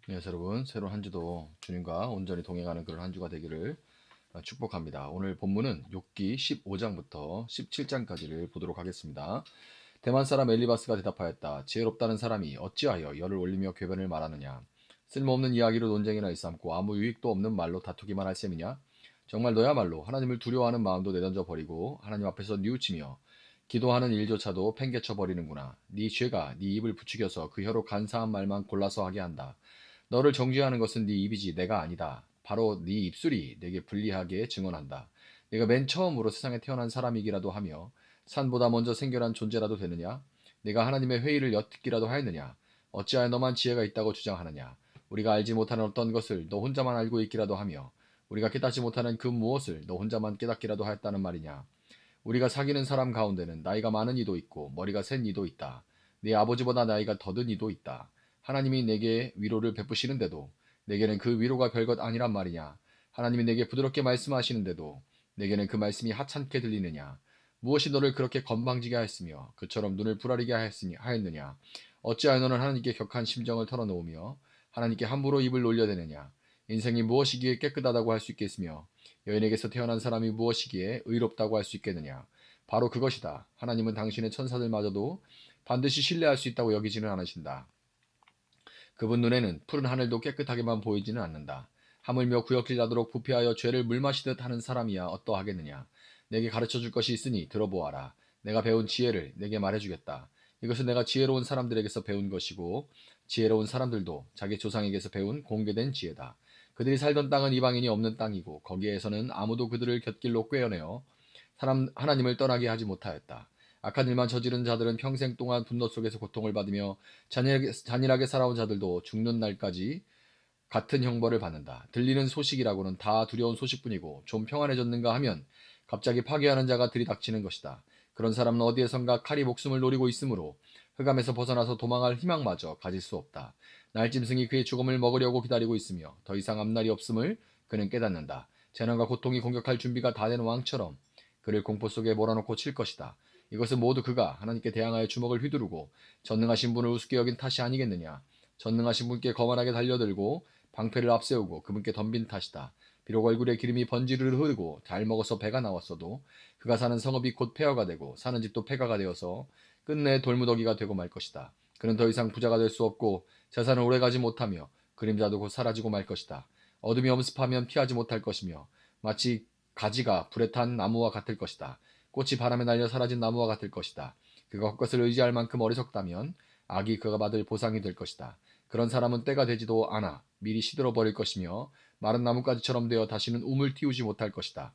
네, 여러분, 새로운 한 주도 주님과 온전히 동행하는 그런 한 주가 되기를 축복합니다. 오늘 본문은 욥기 15장부터 17장까지를 보도록 하겠습니다. 대만 사람 엘리바스가 대답하였다. 지혜롭다는 사람이 어찌하여 열을 올리며 궤변을 말하느냐? 쓸모없는 이야기로 논쟁이나 일삼고 아무 유익도 없는 말로 다투기만 할 셈이냐? 정말 너야말로 하나님을 두려워하는 마음도 내던져 버리고 하나님 앞에서 뉘우치며 기도하는 일조차도 팽개쳐 버리는구나. 네 죄가 네 입을 부추겨서 그 혀로 간사한 말만 골라서 하게 한다. 너를 정죄하는 것은 네 입이지 내가 아니다. 바로 네 입술이 내게 불리하게 증언한다. 네가 맨 처음으로 세상에 태어난 사람이기라도 하며 산보다 먼저 생겨난 존재라도 되느냐? 네가 하나님의 회의를 엿듣기라도 하였느냐? 어찌하여 너만 지혜가 있다고 주장하느냐? 우리가 알지 못하는 어떤 것을 너 혼자만 알고 있기라도 하며 우리가 깨닫지 못하는 그 무엇을 너 혼자만 깨닫기라도 하였다는 말이냐? 우리가 사귀는 사람 가운데는 나이가 많은 이도 있고 머리가 센 이도 있다. 네 아버지보다 나이가 더든 이도 있다. 하나님이 내게 위로를 베푸시는데도 내게는 그 위로가 별것 아니란 말이냐. 하나님이 내게 부드럽게 말씀하시는데도 내게는 그 말씀이 하찮게 들리느냐. 무엇이 너를 그렇게 건방지게 하였으며 그처럼 눈을 부라리게 하였느냐. 어찌하여 너는 하나님께 격한 심정을 털어놓으며 하나님께 함부로 입을 놀려대느냐. 인생이 무엇이기에 깨끗하다고 할 수 있겠으며 여인에게서 태어난 사람이 무엇이기에 의롭다고 할 수 있겠느냐. 바로 그것이다. 하나님은 당신의 천사들마저도 반드시 신뢰할 수 있다고 여기지는 않으신다. 그분 눈에는 푸른 하늘도 깨끗하게만 보이지는 않는다. 하물며 구역질 나도록 부패하여 죄를 물마시듯 하는 사람이야 어떠하겠느냐. 내게 가르쳐 줄 것이 있으니 들어보아라. 내가 배운 지혜를 내게 말해주겠다. 이것은 내가 지혜로운 사람들에게서 배운 것이고 지혜로운 사람들도 자기 조상에게서 배운 공개된 지혜다. 그들이 살던 땅은 이방인이 없는 땅이고 거기에서는 아무도 그들을 곁길로 꿰어내어 하나님을 떠나게 하지 못하였다. 악한 일만 저지른 자들은 평생 동안 분노 속에서 고통을 받으며 잔인하게 살아온 자들도 죽는 날까지 같은 형벌을 받는다. 들리는 소식이라고는 다 두려운 소식뿐이고 좀 평안해졌는가 하면 갑자기 파괴하는 자가 들이닥치는 것이다. 그런 사람은 어디에선가 칼이 목숨을 노리고 있으므로 흑암에서 벗어나서 도망할 희망마저 가질 수 없다. 날짐승이 그의 죽음을 먹으려고 기다리고 있으며 더 이상 앞날이 없음을 그는 깨닫는다. 재난과 고통이 공격할 준비가 다 된 왕처럼 그를 공포 속에 몰아넣고 칠 것이다. 이것은 모두 그가 하나님께 대항하여 주먹을 휘두르고 전능하신 분을 우습게 여긴 탓이 아니겠느냐. 전능하신 분께 거만하게 달려들고 방패를 앞세우고 그분께 덤빈 탓이다. 비록 얼굴에 기름이 번지르르 흐르고 잘 먹어서 배가 나왔어도 그가 사는 성읍이 곧 폐허가 되고 사는 집도 폐가가 되어서 끝내 돌무더기가 되고 말 것이다. 그는 더 이상 부자가 될 수 없고 재산을 오래가지 못하며 그림자도 곧 사라지고 말 것이다. 어둠이 엄습하면 피하지 못할 것이며 마치 가지가 불에 탄 나무와 같을 것이다. 꽃이 바람에 날려 사라진 나무와 같을 것이다. 그가 헛것을 의지할 만큼 어리석다면 악이 그가 받을 보상이 될 것이다. 그런 사람은 때가 되지도 않아 미리 시들어 버릴 것이며 마른 나뭇가지처럼 되어 다시는 움을 틔우지 못할 것이다.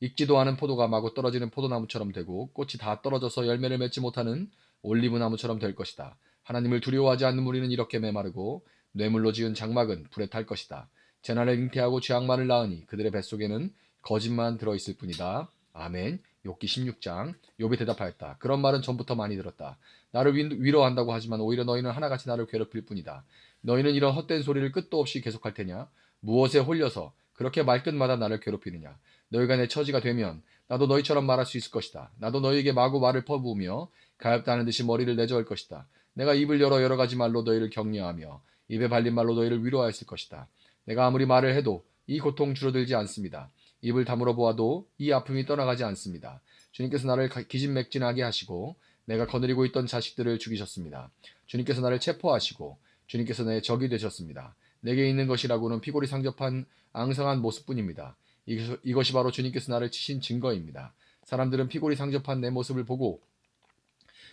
익지도 않은 포도가 마구 떨어지는 포도나무처럼 되고 꽃이 다 떨어져서 열매를 맺지 못하는 올리브나무처럼 될 것이다. 하나님을 두려워하지 않는 무리는 이렇게 메마르고 뇌물로 지은 장막은 불에 탈 것이다. 재난을 잉태하고 죄악만을 낳으니 그들의 뱃속에는 거짓만 들어있을 뿐이다. 아멘. 욥기 16장. 욥이 대답하였다. 그런 말은 전부터 많이 들었다. 나를 위로한다고 하지만 오히려 너희는 하나같이 나를 괴롭힐 뿐이다. 너희는 이런 헛된 소리를 끝도 없이 계속할 테냐? 무엇에 홀려서 그렇게 말끝마다 나를 괴롭히느냐? 너희가 내 처지가 되면 나도 너희처럼 말할 수 있을 것이다. 나도 너희에게 마구 말을 퍼부으며 가엾다 하는 듯이 머리를 내저을 것이다. 내가 입을 열어 여러 가지 말로 너희를 격려하며 입에 발린 말로 너희를 위로하였을 것이다. 내가 아무리 말을 해도 이 고통 줄어들지 않습니다. 입을 다물어 보아도 이 아픔이 떠나가지 않습니다. 주님께서 나를 기진맥진하게 하시고 내가 거느리고 있던 자식들을 죽이셨습니다. 주님께서 나를 체포하시고 주님께서 내 적이 되셨습니다. 내게 있는 것이라고는 피골이 상접한 앙상한 모습뿐입니다. 이것이 바로 주님께서 나를 치신 증거입니다. 사람들은 피골이 상접한 내 모습을 보고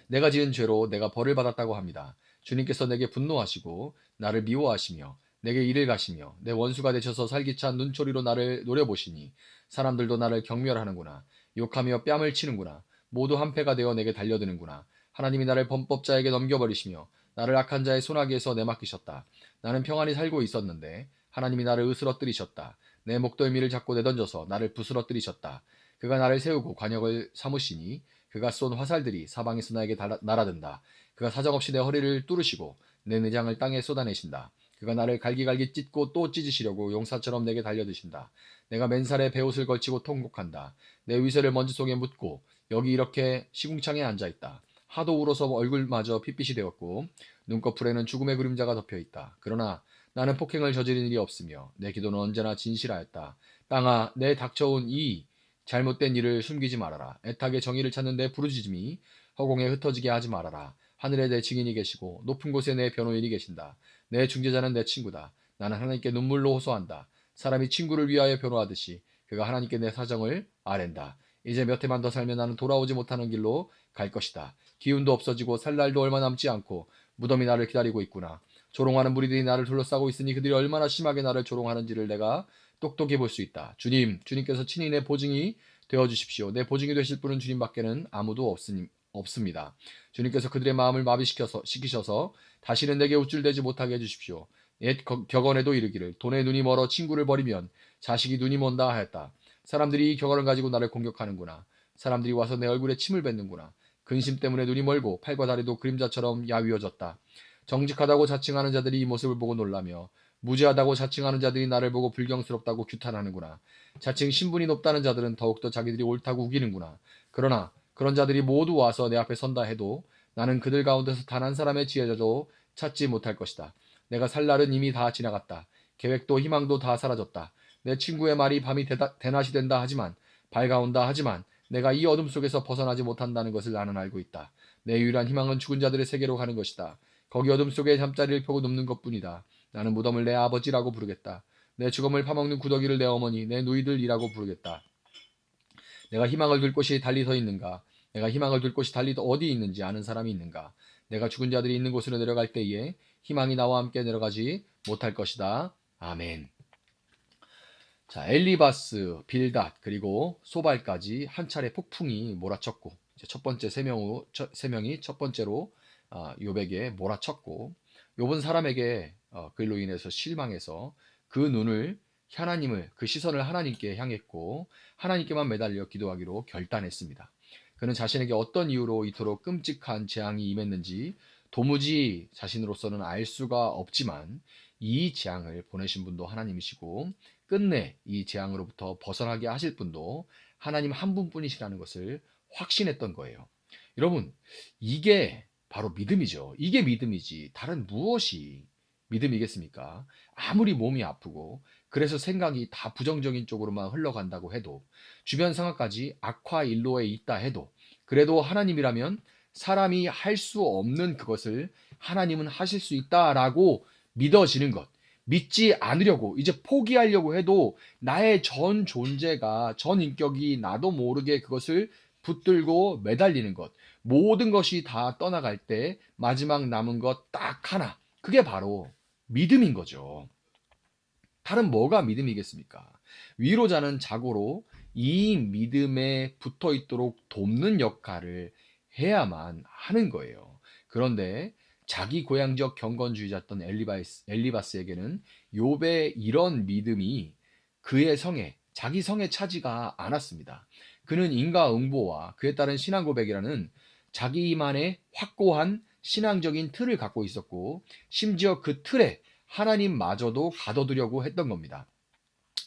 내가 지은 죄로 내가 벌을 받았다고 합니다. 주님께서 내게 분노하시고 나를 미워하시며 내게 이를 가시며 내 원수가 되셔서 살기찬 눈초리로 나를 노려보시니 사람들도 나를 경멸하는구나. 욕하며 뺨을 치는구나. 모두 한패가 되어 내게 달려드는구나. 하나님이 나를 범법자에게 넘겨버리시며 나를 악한 자의 손아귀에서 내맡기셨다. 나는 평안히 살고 있었는데 하나님이 나를 으스러뜨리셨다. 내 목덜미를 잡고 내던져서 나를 부스러뜨리셨다. 그가 나를 세우고 관역을 삼으시니 그가 쏜 화살들이 사방에서 나에게 날아든다. 그가 사정없이 내 허리를 뚫으시고 내 내장을 땅에 쏟아내신다. 그가 나를 갈기갈기 찢고 또 찢으시려고 용사처럼 내게 달려드신다. 내가 맨살에 베옷을 걸치고 통곡한다. 내 위세를 먼지 속에 묻고 여기 이렇게 시궁창에 앉아있다. 하도 울어서 얼굴마저 핏빛이 되었고 눈꺼풀에는 죽음의 그림자가 덮여 있다. 그러나 나는 폭행을 저지른 일이 없으며 내 기도는 언제나 진실하였다. 땅아, 내 닥쳐온 이 잘못된 일을 숨기지 말아라. 애타게 정의를 찾는 내 부르짖음이 허공에 흩어지게 하지 말아라. 하늘에 내 증인이 계시고 높은 곳에 내 변호인이 계신다. 내 중재자는 내 친구다. 나는 하나님께 눈물로 호소한다. 사람이 친구를 위하여 변호하듯이 그가 하나님께 내 사정을 아랜다. 이제 몇 해만 더 살면 나는 돌아오지 못하는 길로 갈 것이다. 기운도 없어지고 살 날도 얼마 남지 않고 무덤이 나를 기다리고 있구나. 조롱하는 무리들이 나를 둘러싸고 있으니 그들이 얼마나 심하게 나를 조롱하는지를 내가 똑똑히 볼 수 있다. 주님께서 친히 내 보증이 되어 주십시오. 내 보증이 되실 분은 주님밖에는 아무도 없습니다. 주님께서 그들의 마음을 시키셔서 다시는 내게 우쭐대지 못하게 해주십시오. 옛 격언에도 이르기를 돈에 눈이 멀어 친구를 버리면 자식이 눈이 먼다 하였다. 사람들이 이 격언을 가지고 나를 공격하는구나. 사람들이 와서 내 얼굴에 침을 뱉는구나. 근심 때문에 눈이 멀고 팔과 다리도 그림자처럼 야위어졌다. 정직하다고 자칭하는 자들이 이 모습을 보고 놀라며 무지하다고 자칭하는 자들이 나를 보고 불경스럽다고 규탄하는구나. 자칭 신분이 높다는 자들은 더욱더 자기들이 옳다고 우기는구나. 그러나 그런 자들이 모두 와서 내 앞에 선다 해도 나는 그들 가운데서 단 한 사람의 지혜자도 찾지 못할 것이다. 내가 살 날은 이미 다 지나갔다. 계획도 희망도 다 사라졌다. 내 친구의 말이 밤이 대낮이 된다 하지만 밝아온다 하지만 내가 이 어둠 속에서 벗어나지 못한다는 것을 나는 알고 있다. 내 유일한 희망은 죽은 자들의 세계로 가는 것이다. 거기 어둠 속에 잠자리를 펴고 눕는 것뿐이다. 나는 무덤을 내 아버지라고 부르겠다. 내 죽음을 파먹는 구더기를 내 어머니, 내 누이들이라고 부르겠다. 내가 희망을 둘 곳이 달리 서 있는가? 내가 희망을 둘 곳이 달리 어디 있는지 아는 사람이 있는가? 내가 죽은 자들이 있는 곳으로 내려갈 때에 희망이 나와 함께 내려가지 못할 것이다. 아멘. 자, 엘리바스, 빌닷, 그리고 소발까지 한 차례 폭풍이 몰아쳤고, 이제 첫 번째 세 명이 첫 번째로 욥에게 몰아쳤고, 욥은 사람에게 그로 인해서 실망해서 그 눈을 그 시선을 하나님께 향했고, 하나님께만 매달려 기도하기로 결단했습니다. 그는 자신에게 어떤 이유로 이토록 끔찍한 재앙이 임했는지 도무지 자신으로서는 알 수가 없지만 이 재앙을 보내신 분도 하나님이시고 끝내 이 재앙으로부터 벗어나게 하실 분도 하나님 한 분뿐이시라는 것을 확신했던 거예요. 여러분, 이게 바로 믿음이죠. 이게 믿음이지 다른 무엇이 믿음이겠습니까? 아무리 몸이 아프고 그래서 생각이 다 부정적인 쪽으로만 흘러간다고 해도 주변 상황까지 악화일로에 있다 해도 그래도 하나님이라면 사람이 할 수 없는 그것을 하나님은 하실 수 있다라고 믿어지는 것. 믿지 않으려고 이제 포기하려고 해도 나의 전 존재가 전 인격이 나도 모르게 그것을 붙들고 매달리는 것. 모든 것이 다 떠나갈 때 마지막 남은 것 딱 하나. 그게 바로 믿음인 거죠. 다른 뭐가 믿음이겠습니까? 위로자는 자고로 이 믿음에 붙어 있도록 돕는 역할을 해야만 하는 거예요. 그런데 자기 고향적 경건주의자였던 엘리바스에게는 욥의 이런 믿음이 자기 성에 차지가 않았습니다. 그는 인과응보와 그에 따른 신앙 고백이라는 자기만의 확고한 신앙적인 틀을 갖고 있었고 심지어 그 틀에 하나님마저도 가둬두려고 했던 겁니다.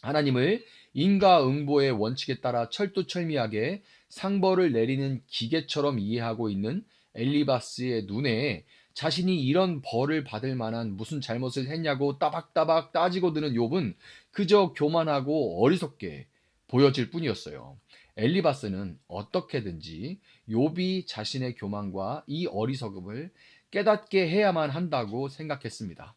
하나님을 인과응보의 원칙에 따라 철두철미하게 상벌을 내리는 기계처럼 이해하고 있는 엘리바스의 눈에 자신이 이런 벌을 받을 만한 무슨 잘못을 했냐고 따박따박 따지고 드는 욥은 그저 교만하고 어리석게 보여질 뿐이었어요. 엘리바스는 어떻게든지 욥이 자신의 교만과 이 어리석음을 깨닫게 해야만 한다고 생각했습니다.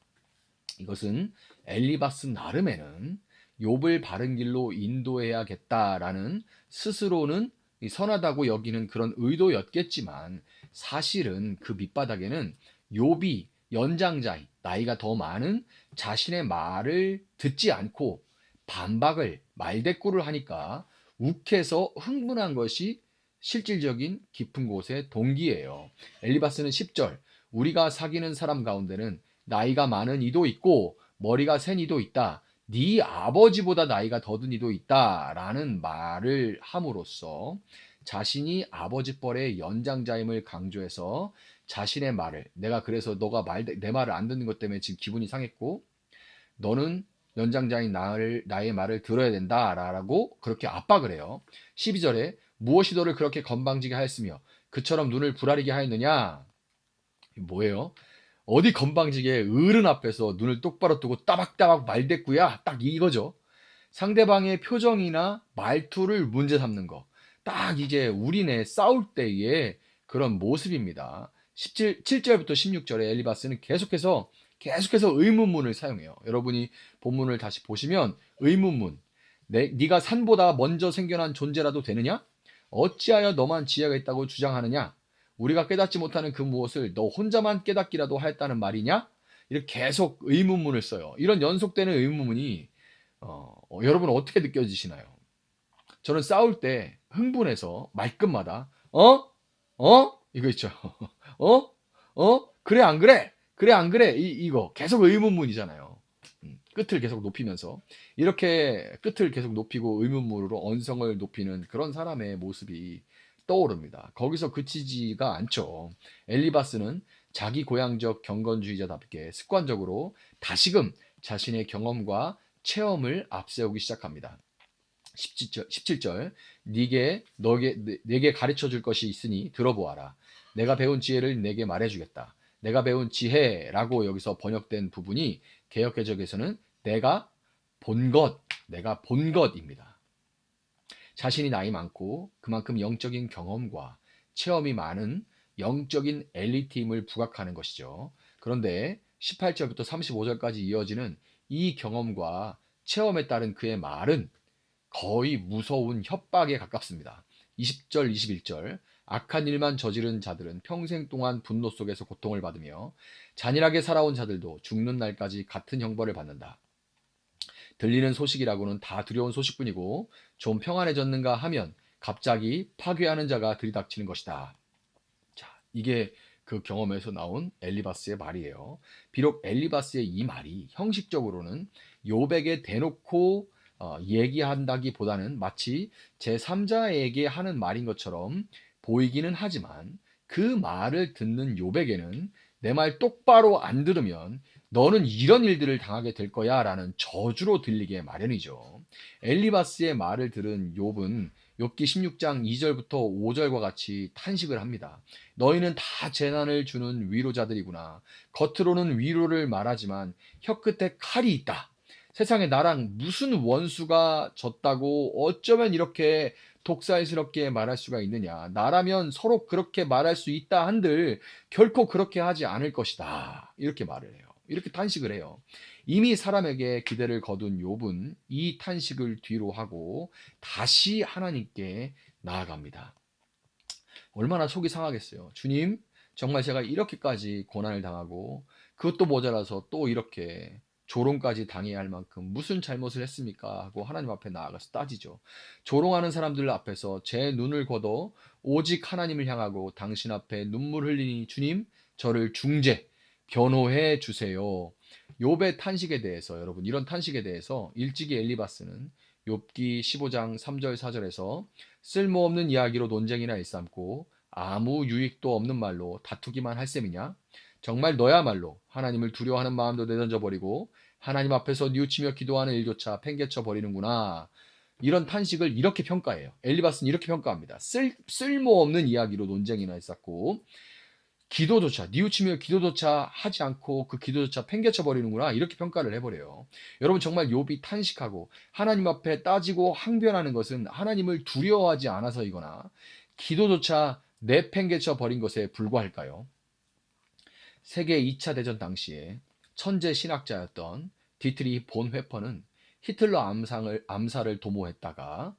이것은 엘리바스 나름에는 욥을 바른 길로 인도해야겠다라는 스스로는 선하다고 여기는 그런 의도였겠지만 사실은 그 밑바닥에는 욥이 연장자인 나이가 더 많은 자신의 말을 듣지 않고 반박을 말대꾸를 하니까 욱해서 흥분한 것이 실질적인 깊은 곳의 동기예요. 엘리바스는 10절 우리가 사귀는 사람 가운데는 나이가 많은 이도 있고 머리가 센 이도 있다. 네 아버지보다 나이가 더든 이도 있다라는 말을 함으로써 자신이 아버지 뻘의 연장자임을 강조해서 자신의 말을 내가 그래서 너가 내 말을 안 듣는 것 때문에 지금 기분이 상했고 너는 연장자인 나의 말을 들어야 된다라고 그렇게 압박을 해요. 12절에 무엇이 너를 그렇게 건방지게 하였으며 그처럼 눈을 부라리게 하였느냐? 뭐예요? 어디 건방지게 어른 앞에서 눈을 똑바로 뜨고 따박따박 말대꾸야? 딱 이거죠. 상대방의 표정이나 말투를 문제 삼는 거. 딱 이제 우리네 싸울 때의 그런 모습입니다. 7절부터 16절에 엘리바스는 계속해서 의문문을 사용해요. 여러분이 본문을 다시 보시면 의문문. 네가 산보다 먼저 생겨난 존재라도 되느냐? 어찌하여 너만 지혜가 있다고 주장하느냐? 우리가 깨닫지 못하는 그 무엇을 너 혼자만 깨닫기라도 하였다는 말이냐? 이렇게 계속 의문문을 써요. 이런 연속되는 의문문이 여러분 어떻게 느껴지시나요? 저는 싸울 때 흥분해서 말끝마다 이거 있죠. 어? 그래 안 그래? 그래 안 그래? 이거 계속 의문문이잖아요. 끝을 계속 높이면서 이렇게 끝을 계속 높이고 의문문으로 언성을 높이는 그런 사람의 모습이 떠오릅니다. 거기서 그치지가 않죠. 엘리바스는 자기 고향적 경건주의자답게 습관적으로 다시금 자신의 경험과 체험을 앞세우기 시작합니다. 17절 내게 가르쳐 줄 것이 있으니 들어보아라. 내가 배운 지혜를 내게 말해주겠다. 내가 배운 지혜라고 여기서 번역된 부분이 개역개적에서는 내가 본 것입니다. 자신이 나이 많고 그만큼 영적인 경험과 체험이 많은 영적인 엘리트임을 부각하는 것이죠. 그런데 18절부터 35절까지 이어지는 이 경험과 체험에 따른 그의 말은 거의 무서운 협박에 가깝습니다. 20절, 21절 악한 일만 저지른 자들은 평생 동안 분노 속에서 고통을 받으며 잔인하게 살아온 자들도 죽는 날까지 같은 형벌을 받는다. 들리는 소식이라고는 다 두려운 소식뿐이고 좀 평안해졌는가 하면 갑자기 파괴하는 자가 들이닥치는 것이다. 자, 이게 그 경험에서 나온 엘리바스의 말이에요. 비록 엘리바스의 이 말이 형식적으로는 요백에 대놓고 얘기한다기보다는 마치 제3자에게 하는 말인 것처럼 보이기는 하지만 그 말을 듣는 요백에는 내 말 똑바로 안 들으면 너는 이런 일들을 당하게 될 거야 라는 저주로 들리게 마련이죠. 엘리바스의 말을 들은 욥은 욥기 16장 2절부터 5절과 같이 탄식을 합니다. 너희는 다 재난을 주는 위로자들이구나. 겉으로는 위로를 말하지만 혀끝에 칼이 있다. 세상에 나랑 무슨 원수가 졌다고 어쩌면 이렇게 독살스럽게 말할 수가 있느냐. 나라면 서로 그렇게 말할 수 있다 한들 결코 그렇게 하지 않을 것이다. 이렇게 말을 해요. 이렇게 탄식을 해요. 이미 사람에게 기대를 거둔 욥은 이 탄식을 뒤로 하고 다시 하나님께 나아갑니다. 얼마나 속이 상하겠어요. 주님, 정말 제가 이렇게까지 고난을 당하고 그것도 모자라서 또 이렇게 조롱까지 당해야 할 만큼 무슨 잘못을 했습니까? 하고 하나님 앞에 나아가서 따지죠. 조롱하는 사람들 앞에서 제 눈을 걷어 오직 하나님을 향하고 당신 앞에 눈물 흘리니 주님, 저를 변호해 주세요. 욥의 탄식에 대해서 여러분 이런 탄식에 대해서 일찍이 엘리바스는 욥기 15장 3절 4절에서 쓸모없는 이야기로 논쟁이나 일삼고 아무 유익도 없는 말로 다투기만 할 셈이냐? 정말 너야말로 하나님을 두려워하는 마음도 내던져 버리고 하나님 앞에서 뉘우치며 기도하는 일조차 팽개쳐 버리는구나. 이런 탄식을 이렇게 평가해요. 엘리바스는 이렇게 평가합니다. 쓸모없는 이야기로 논쟁이나 했었고 뉘우치며 기도조차 하지 않고 그 기도조차 팽개쳐 버리는구나. 이렇게 평가를 해버려요. 여러분 정말 욥이 탄식하고 하나님 앞에 따지고 항변하는 것은 하나님을 두려워하지 않아서이거나 기도조차 내팽개쳐 버린 것에 불과할까요? 세계 2차 대전 당시에 천재 신학자였던 디트리 본 회퍼는 히틀러 암살을 도모했다가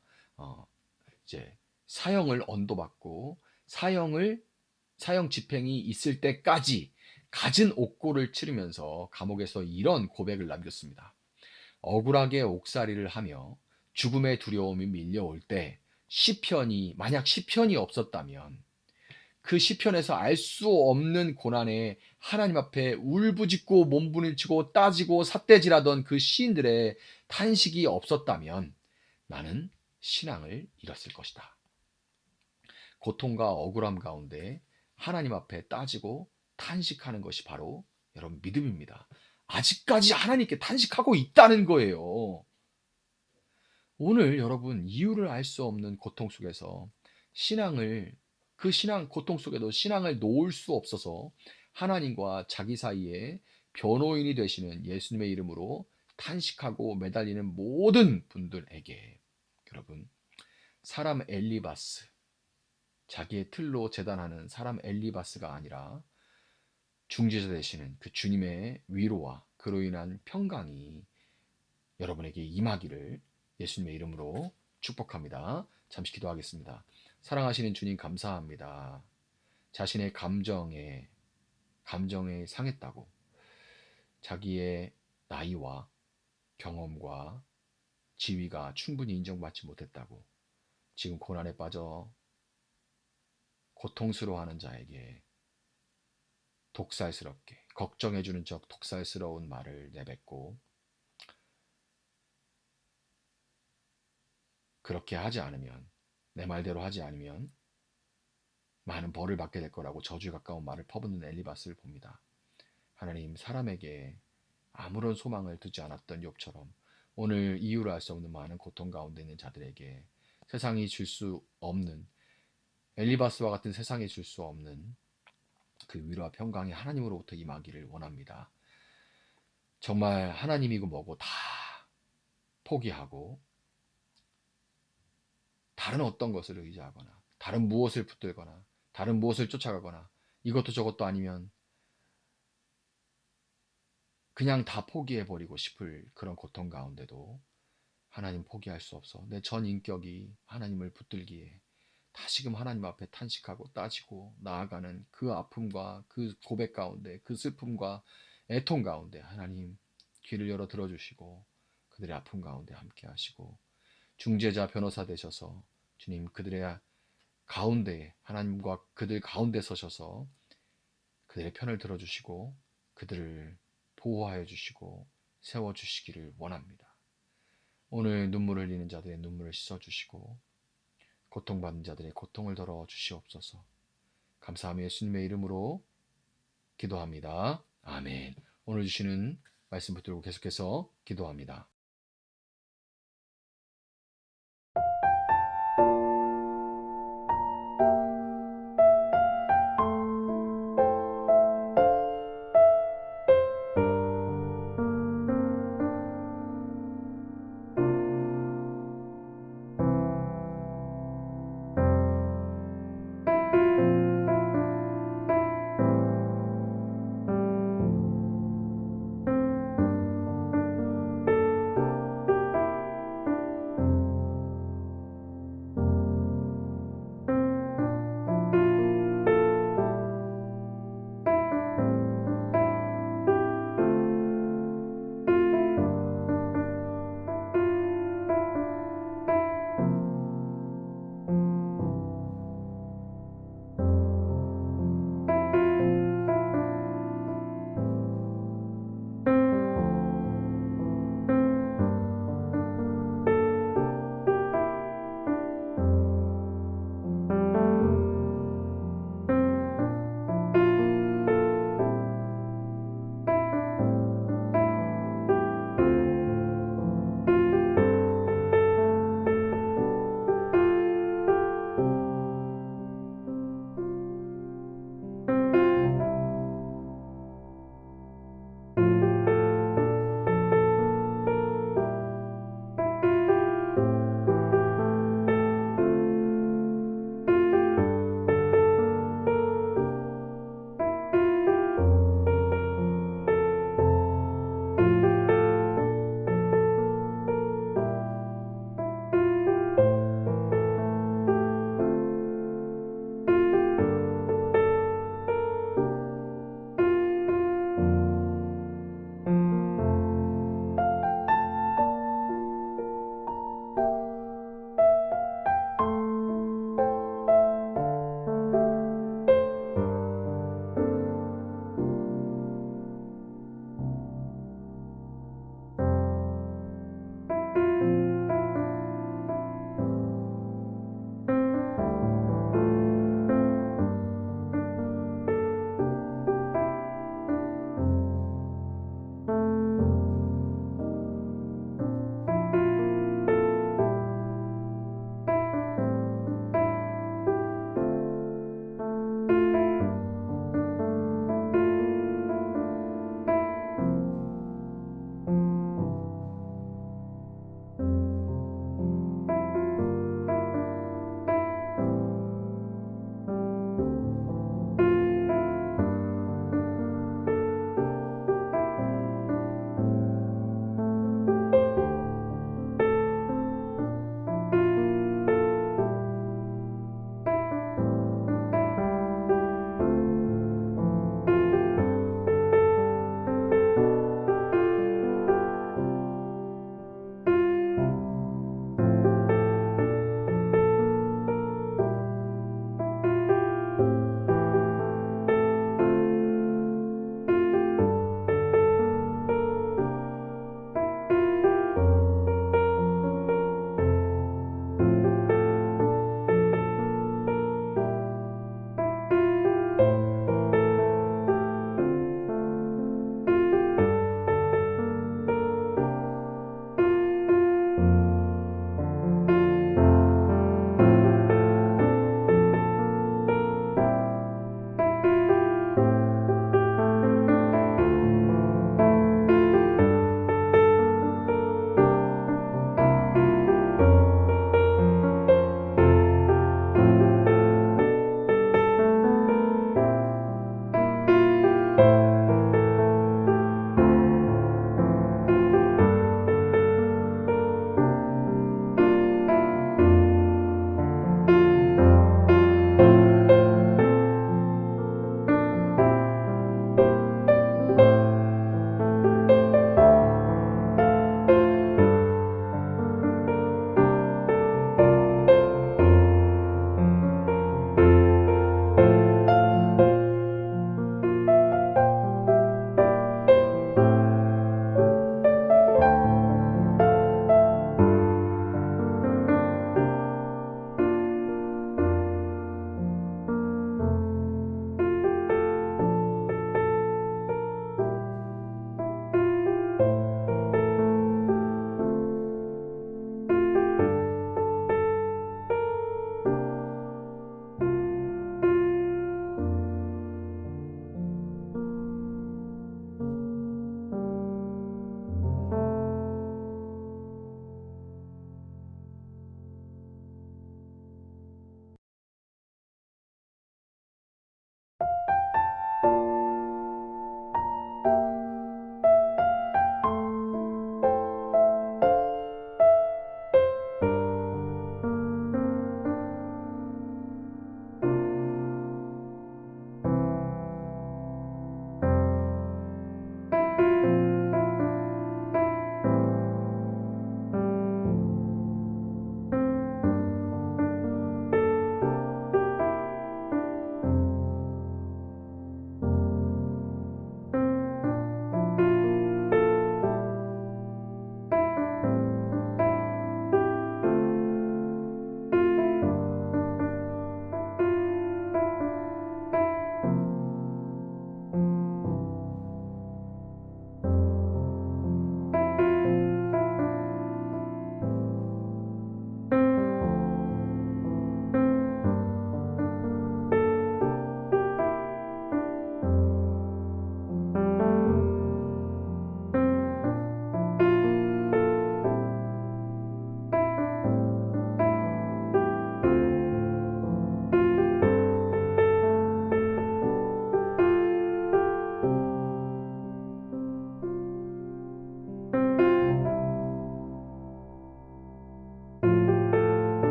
이제 사형을 언도받고 사형 집행이 있을 때까지 갖은 옥고를 치르면서 감옥에서 이런 고백을 남겼습니다. 억울하게 옥살이를 하며 죽음의 두려움이 밀려올 때 만약 시편이 없었다면 그 시편에서 알 수 없는 고난에 하나님 앞에 울부짖고 몸부림치고 따지고 삿대질하던 그 시인들의 탄식이 없었다면 나는 신앙을 잃었을 것이다. 고통과 억울함 가운데 하나님 앞에 따지고 탄식하는 것이 바로 여러분 믿음입니다. 아직까지 하나님께 탄식하고 있다는 거예요. 오늘 여러분 이유를 알 수 없는 고통 속에서 신앙을 그 신앙 고통 속에도 신앙을 놓을 수 없어서 하나님과 자기 사이에 변호인이 되시는 예수님의 이름으로 탄식하고 매달리는 모든 분들에게, 여러분, 사람 엘리바스, 자기의 틀로 재단하는 사람 엘리바스가 아니라 중재자 되시는 그 주님의 위로와 그로 인한 평강이 여러분에게 임하기를 예수님의 이름으로 축복합니다. 잠시 기도하겠습니다. 사랑하시는 주님, 감사합니다. 자신의 감정에 상했다고, 자기의 나이와 경험과 지위가 충분히 인정받지 못했다고, 지금 고난에 빠져 고통스러워하는 자에게 독살스럽게, 걱정해주는 척 독살스러운 말을 내뱉고, 그렇게 하지 않으면, 내 말대로 하지 않으면 많은 벌을 받게 될 거라고 저주에 가까운 말을 퍼붓는 엘리바스를 봅니다. 하나님, 사람에게 아무런 소망을 두지 않았던 욥처럼 오늘 이유를 알 수 없는 많은 고통 가운데 있는 자들에게 세상이 줄 수 없는, 엘리바스와 같은 세상이 줄 수 없는 그 위로와 평강이 하나님으로부터 임하기를 원합니다. 정말 하나님이고 뭐고 다 포기하고 다른 어떤 것을 의지하거나 다른 무엇을 붙들거나 다른 무엇을 쫓아가거나 이것도 저것도 아니면 그냥 다 포기해버리고 싶을 그런 고통 가운데도 하나님 포기할 수 없어. 내 전 인격이 하나님을 붙들기에 다시금 하나님 앞에 탄식하고 따지고 나아가는 그 아픔과 그 고백 가운데, 그 슬픔과 애통 가운데 하나님 귀를 열어 들어주시고 그들의 아픔 가운데 함께 하시고 중재자 변호사 되셔서 주님 그들의 가운데, 하나님과 그들 가운데 서셔서 그들의 편을 들어주시고 그들을 보호하여 주시고 세워주시기를 원합니다. 오늘 눈물 흘리는 자들의 눈물을 씻어주시고 고통받는 자들의 고통을 덜어 주시옵소서. 감사하며 예수님의 이름으로 기도합니다. 아멘. 오늘 주시는 말씀 붙들고 계속해서 기도합니다.